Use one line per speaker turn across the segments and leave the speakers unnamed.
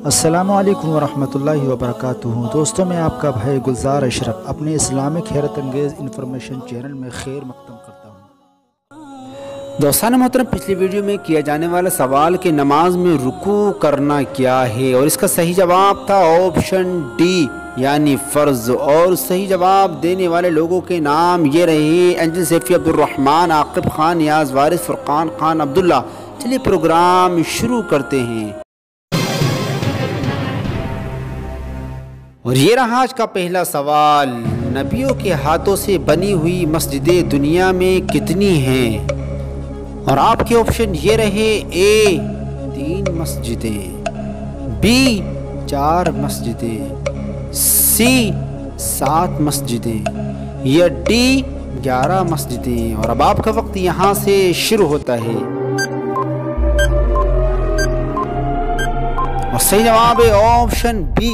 السلام علیکم ورحمۃ اللہ وبرکاتہ۔ دوستوں، میں آپ کا بھائی گلزار اشرف اپنے اسلامک حیرت انگیز انفارمیشن چینل میں خیر مقدم کرتا ہوں۔
دوستان محترم، پچھلی ویڈیو میں کیا جانے والا سوال کہ نماز میں رکوع کرنا کیا ہے، اور اس کا صحیح جواب تھا آپشن ڈی یعنی فرض، اور صحیح جواب دینے والے لوگوں کے نام یہ رہے: انجل سیفی، عبد الرحمن، عاقب خان، نیاز وارث، فرقان خان، عبداللہ۔ چلیے پروگرام شروع کرتے ہیں، اور یہ رہا آج کا پہلا سوال: نبیوں کے ہاتھوں سے بنی ہوئی مسجدیں دنیا میں کتنی ہیں؟ اور آپ کے آپشن یہ رہے: اے 3 مسجدیں، بی 4 مسجدیں، سی 7 مسجدیں، یا ڈی 11 مسجدیں۔ اور اب آپ کا وقت یہاں سے شروع ہوتا ہے، اور صحیح جواب ہے آپشن بی۔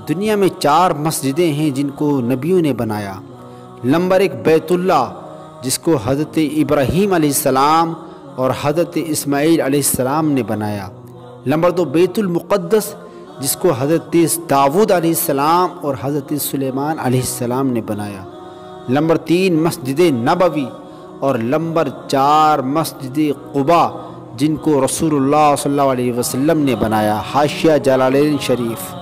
دنیا میں 4 مسجدیں ہیں جن کو نبیوں نے بنایا۔ نمبر 1 بیت اللہ، جس کو حضرت ابراہیم علیہ السلام اور حضرت اسماعیل علیہ السلام نے بنایا۔ نمبر 2 بیت المقدس، جس کو حضرت داؤد علیہ السلام اور حضرت سلیمان علیہ السلام نے بنایا۔ نمبر 3 مسجد نبوی، اور نمبر 4 مسجد قباء، جن کو رسول اللہ صلی اللہ علیہ وسلم نے بنایا۔ حاشیہ جلالین شریف،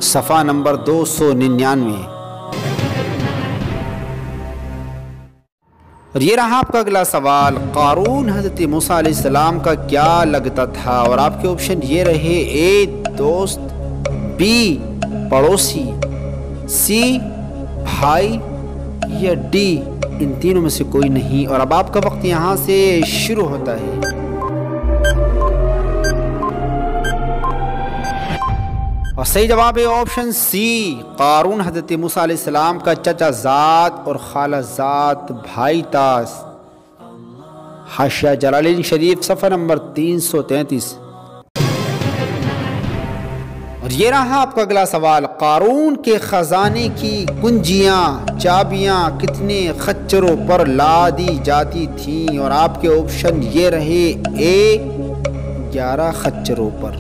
صفحہ نمبر 299۔ اور یہ رہا آپ کا اگلا سوال: قارون حضرت موسیٰ علیہ السلام کا کیا لگتا تھا؟ اور آپ کے آپشن یہ رہے: اے دوست، بی پڑوسی، سی بھائی، یا ڈی ان تینوں میں سے کوئی نہیں۔ اور اب آپ کا وقت یہاں سے شروع ہوتا ہے، اور صحیح جواب ہے آپشن سی۔ قارون حضرت موسیٰ علیہ السلام کا چچا زاد اور خالہ زاد بھائی تھا۔ حاشیہ جلالین شریف، صفحہ نمبر 333۔ اور یہ رہا آپ کا اگلا سوال: قارون کے خزانے کی کنجیاں، چابیاں کتنے خچروں پر لادی جاتی تھیں؟ اور آپ کے آپشن یہ رہے: اے 11 خچروں پر،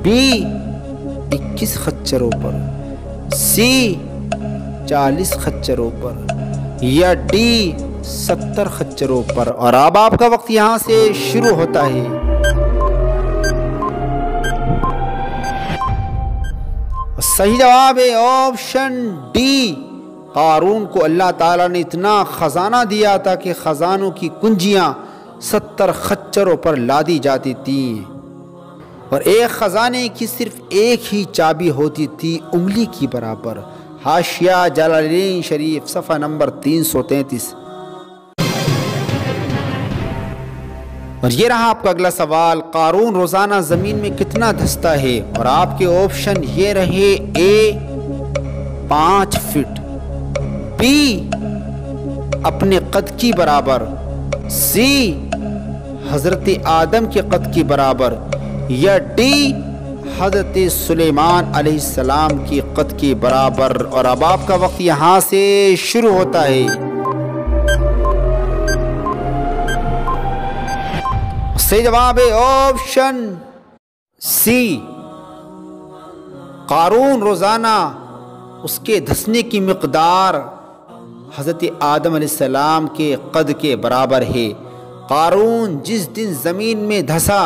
بی 21 خچروں پر، سی 40 خچروں پر، یا ڈی 70 خچروں پر۔ اور اب آپ کا وقت یہاں سے شروع ہوتا ہے، صحیح جواب ہے آپشن ڈی۔ قارون کو اللہ تعالیٰ نے اتنا خزانہ دیا تھا کہ خزانوں کی کنجیاں 70 خچروں پر لادی جاتی تھیں، اور ایک خزانے کی صرف ایک ہی چابی ہوتی تھی، انگلی کی برابر۔ حاشیہ جلالین شریف، صفحہ نمبر 333۔ اور یہ رہا آپ کا اگلا سوال: قارون روزانہ زمین میں کتنا دھستا ہے؟ اور آپ کے آپشن یہ رہے: اے 5 فٹ، بی اپنے قد کی برابر، سی حضرت آدم کے قد کی برابر، یا ڈی حضرت سلیمان علیہ السلام کی قد کے برابر۔ اور اب آپ کا وقت یہاں سے شروع ہوتا ہے، صحیح جواب ہے آپشن سی۔ قارون روزانہ اس کے دھسنے کی مقدار حضرت آدم علیہ السلام کے قد کے برابر ہے۔ قارون جس دن زمین میں دھسا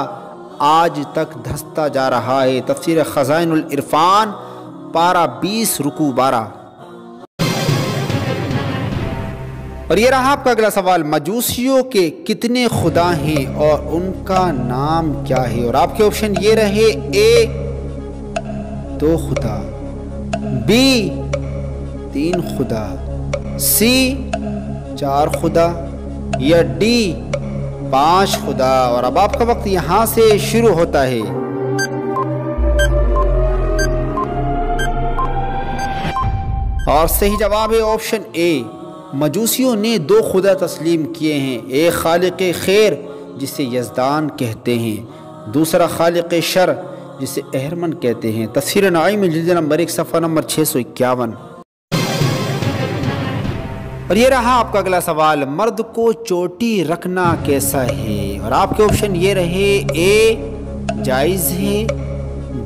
آج تک دھستا جا رہا ہے۔ تفسیر خزائن العرفان، پارہ 20 رکوع 12۔ اور یہ رہا آپ کا اگلا سوال: مجوسیوں کے کتنے خدا ہیں اور ان کا نام کیا ہے؟ اور آپ کے آپشن یہ رہے: اے 2 خدا، بی 3 خدا، سی 4 خدا، یا ڈی 5 خدا۔ اور اب آپ کا وقت یہاں سے شروع ہوتا ہے، اور صحیح جواب ہے آپشن اے۔ مجوسیوں نے 2 خدا تسلیم کیے ہیں: ایک خالق خیر جسے یزدان کہتے ہیں، دوسرا خالق شر جسے اہرمن کہتے ہیں۔ تفسیر نعیم جلد نمبر 1، صفحہ نمبر 651۔ اور یہ رہا آپ کا اگلا سوال: مرد کو چوٹی رکھنا کیسا ہے؟ اور آپ کے آپشن یہ رہے: اے جائز ہے،